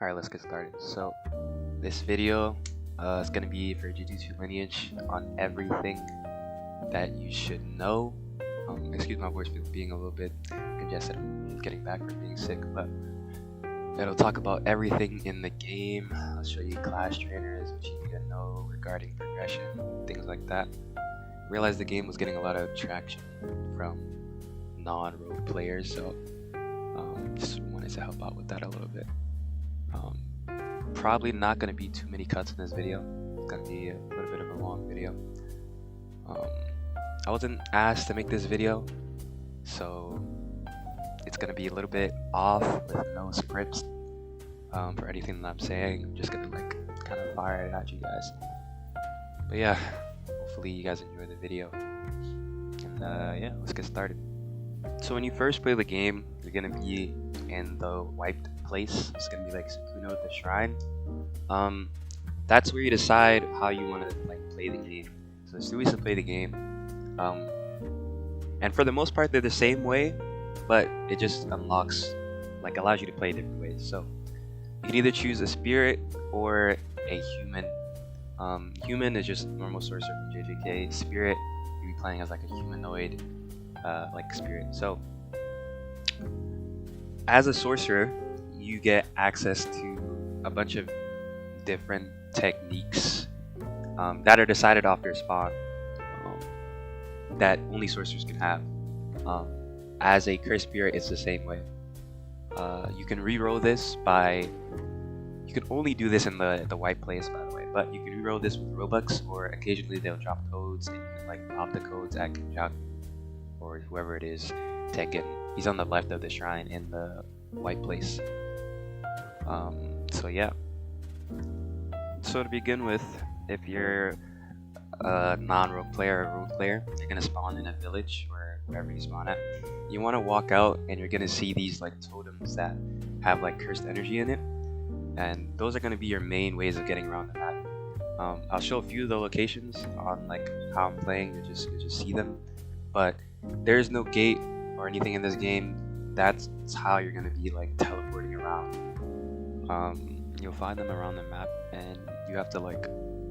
Alright, let's get started. So, this video is going to be for Jujutsu Lineage on everything that you should know. Excuse my voice for being a little bit congested. I'm getting back from being sick, but it'll talk about everything in the game. I'll show you class trainers, what you need to know regarding progression, things like that. Realized the game was getting a lot of traction from non-rogue players, so just wanted to help out with that a little bit. Probably not going to be too many cuts in this video. It's going to be a little bit of a long video. I wasn't asked to make this video, so it's going to be a little bit off with no scripts for anything that I'm saying. I'm just going to kind of fire it at you guys. But yeah, hopefully you guys enjoy the video. And yeah, let's get started. So when you first play the game, you're going to be in the wiped place. It's going to be like Sukuno at the shrine. That's where you decide how you want to play the game. So there's two ways to play the game. And for the most part they're the same way, but it just unlocks, allows you to play different ways. So you can either choose a spirit or a human. Human is just normal sorcerer from JJK. Spirit, you'll be playing as like a humanoid spirit. So as a sorcerer, you get access to a bunch of different techniques that are decided off your spawn, that only sorcerers can have. As a cursed spirit, it's the same way. You can reroll this by... You can only do this in the white place, by the way, but you can reroll this with Robux, or occasionally they'll drop codes, and you can pop the codes at Kenjaku, or whoever it is, Tekken. He's on the left of the shrine in the white place. So yeah. So to begin with, if you're a non-rogue player or rogue player, you're gonna spawn in a village or wherever you spawn at. You want to walk out and you're gonna see these totems that have cursed energy in it, and those are gonna be your main ways of getting around the map. I'll show a few of the locations on how I'm playing. You just see them, but there's no gate or anything in this game. That's how you're gonna be teleporting around. You'll find them around the map, and you have to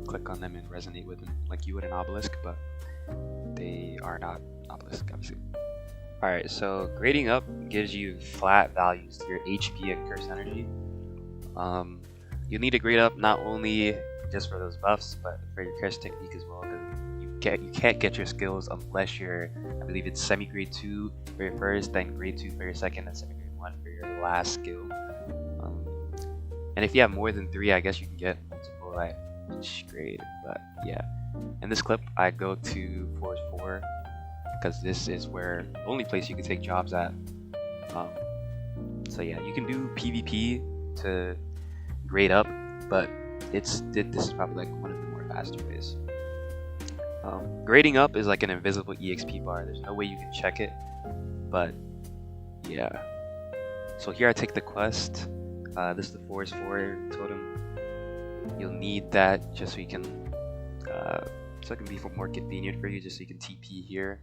click on them and resonate with them like you would an obelisk, but they are not obelisk, obviously. Alright, so grading up gives you flat values to your HP and curse energy. You need to grade up not only just for those buffs, but for your curse technique as well. You can't get your skills unless you're, I believe it's semi-grade 2 for your first, then grade 2 for your second, and semi-grade 1 for your last skill. And if you have more than 3, I guess you can get multiple each grade. But yeah, in this clip I go to Force 4 because this is where the only place you can take jobs at. So yeah, you can do PvP to grade up, but this is probably one of the more faster ways. Grading up is like an invisible EXP bar. There's no way you can check it, but yeah. So here I take the quest. This is the Force 4 totem. You'll need that just so you can, so it can be more convenient for you, just so you can TP here.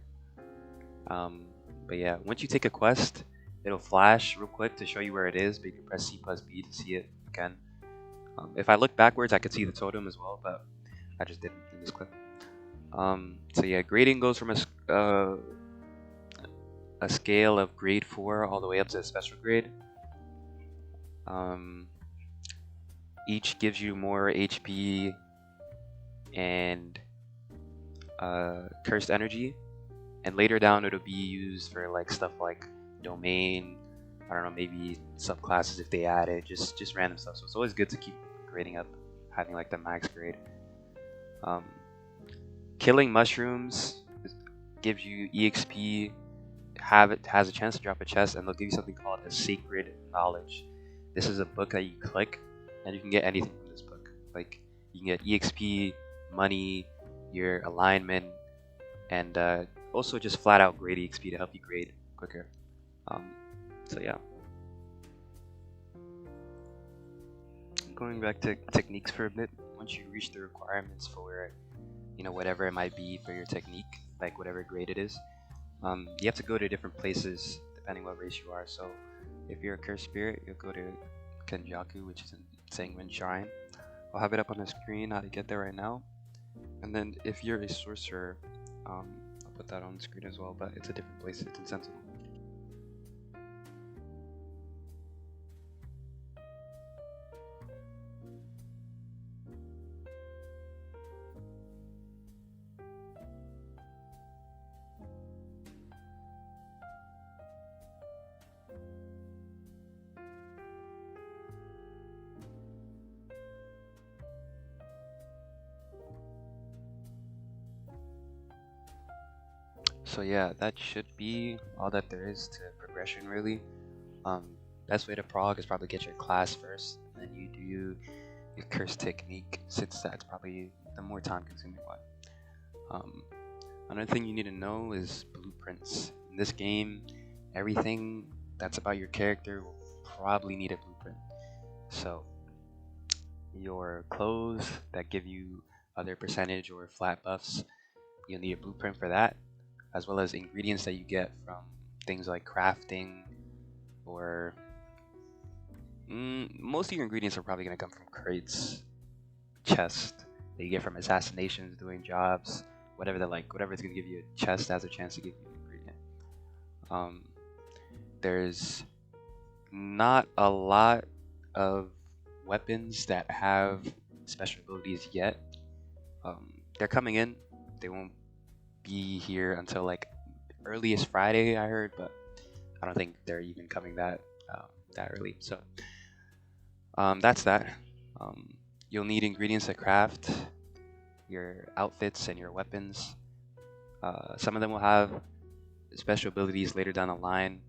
But yeah, once you take a quest, it'll flash real quick to show you where it is, but you can press C+B to see it again. If I look backwards, I could see the totem as well, but I just didn't in this clip. So yeah, grading goes from a scale of grade 4 all the way up to a special grade. Each gives you more HP and cursed energy, and later down it'll be used for stuff like domain, I don't know, maybe subclasses if they add it, just random stuff. So it's always good to keep grading up, having the max grade. Killing mushrooms gives you EXP, has a chance to drop a chest, and they'll give you something called a sacred knowledge. This is a book that you click, and you can get anything from this book. You can get EXP, money, your alignment, and also just flat out grade EXP to help you grade quicker. So yeah. Going back to techniques for a bit, once you reach the requirements for whatever it might be for your technique, whatever grade it is, you have to go to different places depending what race you are. So if you're a cursed spirit, you'll go to Kenjaku, which is in Sanguine Shrine. I'll have it up on the screen how to get there right now. And then if you're a sorcerer, I'll put that on the screen as well, but it's a different place, it's in Sentinel. So yeah, that should be all that there is to progression really. Best way to prog is probably get your class first, and then you do your curse technique, since that's probably the more time consuming one. Another thing you need to know is blueprints. In this game, everything that's about your character will probably need a blueprint. So your clothes that give you other percentage or flat buffs, you'll need a blueprint for that, as well as ingredients that you get from things like crafting, or most of your ingredients are probably going to come from crates, chests that you get from assassinations, doing jobs, whatever whatever's going to give you a chest has a chance to give you an ingredient. There's not a lot of weapons that have special abilities yet. They're coming in. They won't be here until like earliest Friday, I heard, but I don't think they're even coming that early. So that's that. You'll need ingredients to craft your outfits and your weapons. Some of them will have special abilities later down the line,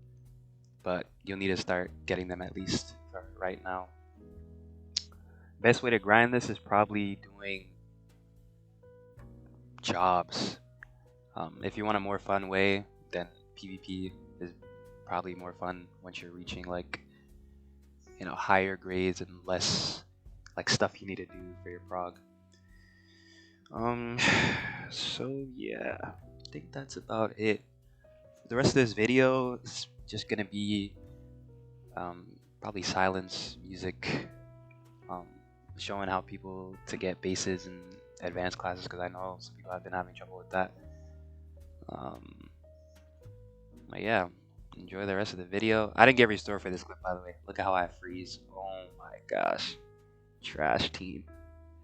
but you'll need to start getting them at least right now. Best way to grind this is probably doing jobs. If you want a more fun way, then PvP is probably more fun once you're reaching like, you know, higher grades and less like stuff you need to do for your prog. So yeah, I think that's about it. The rest of this video is just gonna be probably silence music, showing how people to get bases in advanced classes, because I know some people have been having trouble with that. But yeah, enjoy the rest of the video. I didn't get restored for this clip, by the way. Look at how I freeze. Oh my gosh, trash team.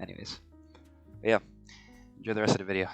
Anyways, but yeah, enjoy the rest of the video.